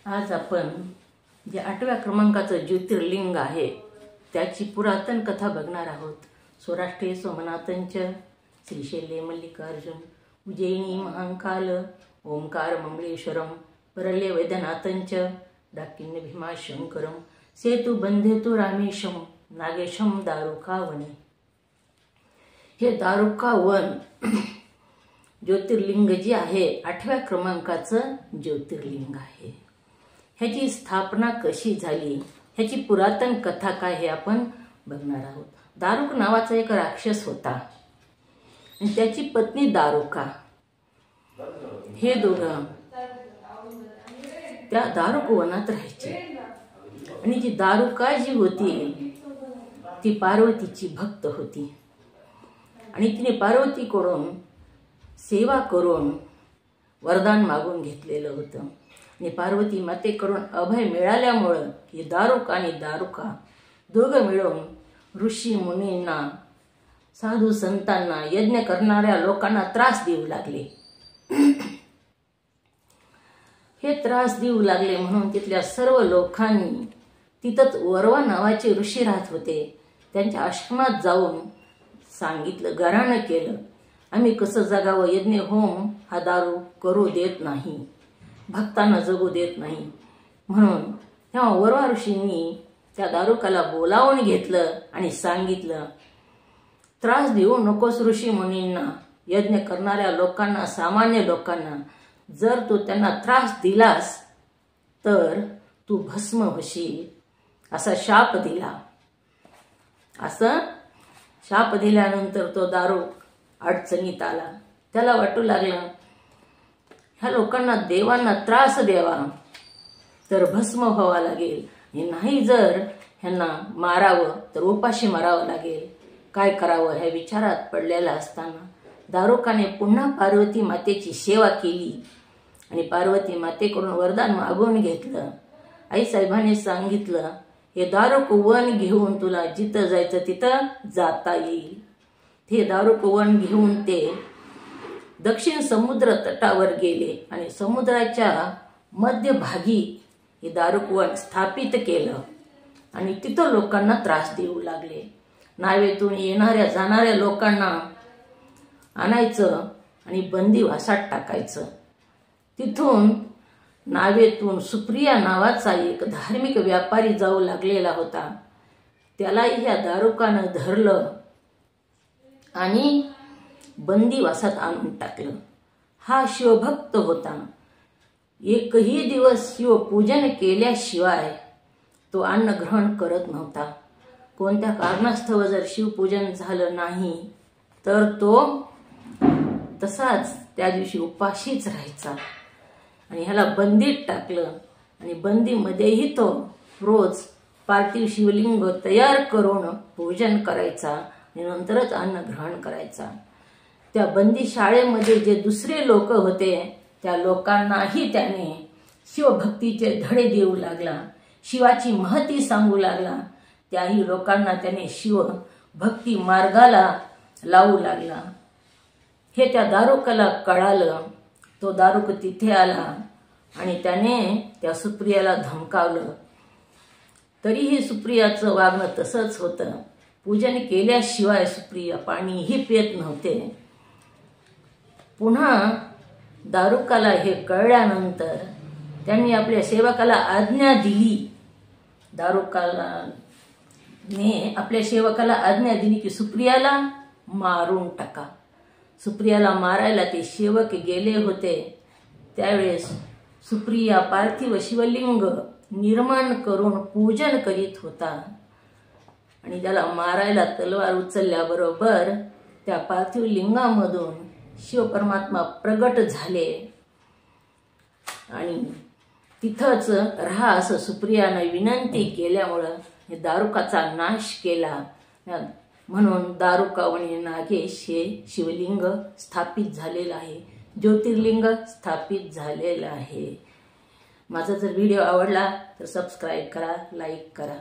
आज आपण जे 8व्या क्रमांकाचं ज्योतिर्लिंग आहे त्याची पुरातन कथा बघणार आहोत। सौराष्ट्रे सोमनाथंच श्रीशैले मल्लिकार्जुन उज्जयिनी महाकाल ओंकार मंगलेश्वरम परल्ये वैद्यनाथंच डाकिन्य भीमाशंकरम सेतु बंधेतु रामेशम नागेशम दारुका वने। हे दारुका वन ज्योतिर्लिंग जे आहे 8व्या क्रमांकाचं ज्योतिर्लिंग आहे। ह्याची स्थापना कशी झाली, ह्याची पुरातन कथा काय हे आपण बघणार आहोत। दारुक नावाचा एक राक्षस होता आणि त्याची पत्नी दारुका, हे दोघं त्या दारुक वनात राहायचे। आणि जी दारुका जी होती ती पार्वतीची भक्त होती आणि तिने पार्वतीकडून सेवा करून वरदान मागून घेतलेलं होतं। आणि पार्वती मातेकडून अभय मिळाल्यामुळे हे दारुक आणि दारुका दोघं मिळून ऋषी मुनींना साधू संतांना यज्ञ करणाऱ्या लोकांना त्रास देऊ लागले। हे त्रास देऊ लागले म्हणून तिथल्या सर्व लोकांनी तिथंच वरवा नावाचे ऋषी राहत होते त्यांच्या आश्रमात जाऊन सांगितलं, गाऱ्हाण केलं, आम्ही कसं जगावं, यज्ञ होम हा दारू करू देत नाही, भक्तांना जगू देत नाही। म्हणून तेव्हा वरवा ऋषींनी त्या दारुकाला बोलावून घेतलं आणि सांगितलं, त्रास देऊ नकोस ऋषी मुनींना, यज्ञ करणाऱ्या लोकांना, सामान्य लोकांना, जर तू त्यांना त्रास दिलास तर तू भस्म होशील, असा शाप दिला। असं शाप दिल्यानंतर तो दारुक अडचणीत आला। त्याला वाटू लागलं ह्या लोकांना देवांना त्रास द्यावा तर भस्म व्हावा लागेल, नाही जर ह्यांना मारावं तर उपाशी मारावं लागेल, काय करावं ह्या विचारात पडलेला असताना दारुकाने पुन्हा पार्वती मातेची सेवा केली आणि पार्वती मातेकडून वरदान मागून घेतलं। आईसाहेबांनी सांगितलं, हे दारुक वन घेऊन तुला जिथं जायचं तिथं जाता येईल। ते दारुक वन घेऊन ते दक्षिण समुद्र तटावर गेले आणि समुद्राच्या मध्यभागी हे दारुक वन स्थापित केलं आणि तिथं लोकांना त्रास देऊ लागले। नावेतून येणाऱ्या जाणाऱ्या लोकांना आणायचं आणि बंदिवासात टाकायचं। तिथून नावेतून सुप्रिया नावाचा एक धार्मिक व्यापारी जाऊ लागलेला होता, त्यालाही ह्या दारुकानं धरलं आणि बंदिवासात आणून टाकलं। हा शिवभक्त होता, एकही दिवस शिवपूजन केल्याशिवाय तो अन्न ग्रहण करत नव्हता। कोणत्या कारणास्तव जर शिवपूजन झालं नाही तर तो तसाच त्या दिवशी उपाशीच राहायचा। आणि ह्याला बंदीत टाकलं आणि बंदीमध्येही तो रोज पार्थिव शिवलिंग तयार करून पूजन करायचा आणि नंतरच अन्न ग्रहण करायचा। त्या बंदी शाळेमध्ये जे दुसरे लोक होते त्या लोकांनाही त्याने शिवभक्तीचे धडे देऊ लागला, शिवाची महती सांगू लागला। त्याही लोकांना त्याने शिवभक्ती मार्गाला लावू लागला। हे त्या दारुकाला कळालं। तो दारुक तिथे आला आणि त्याने त्या सुप्रियाला धमकावलं, तरीही सुप्रियाचं वागणं तसंच होतं। पूजन केल्याशिवाय सुप्रिया पाणीही पित नव्हते। पुन्हा दारुकाला हे कळल्यानंतर त्यांनी आपल्या सेवकाला आज्ञा दिली, दारुकाने आपल्या सेवकाला आज्ञा दिली की सुप्रियाला मारून टाका। सुप्रियाला मारायला ते सेवक गेले होते त्यावेळेस सुप्रिया पार्थिव शिवलिंग निर्माण करून पूजन करीत होता आणि त्याला मारायला तलवार उचलल्याबरोबर त्या पार्थिव लिंगामधून शिवपरमात्मा प्रगट झाले आणि तिथंच राहा असं सुप्रियाने विनंती केल्यामुळं हे दारुकाचा नाश केला। म्हणून दारुका वनी नागेश हे शिवलिंग स्थापित झालेलं आहे, ज्योतिर्लिंग स्थापित झालेलं आहे। माझा जर व्हिडिओ आवडला तर सबस्क्राईब करा, लाईक करा।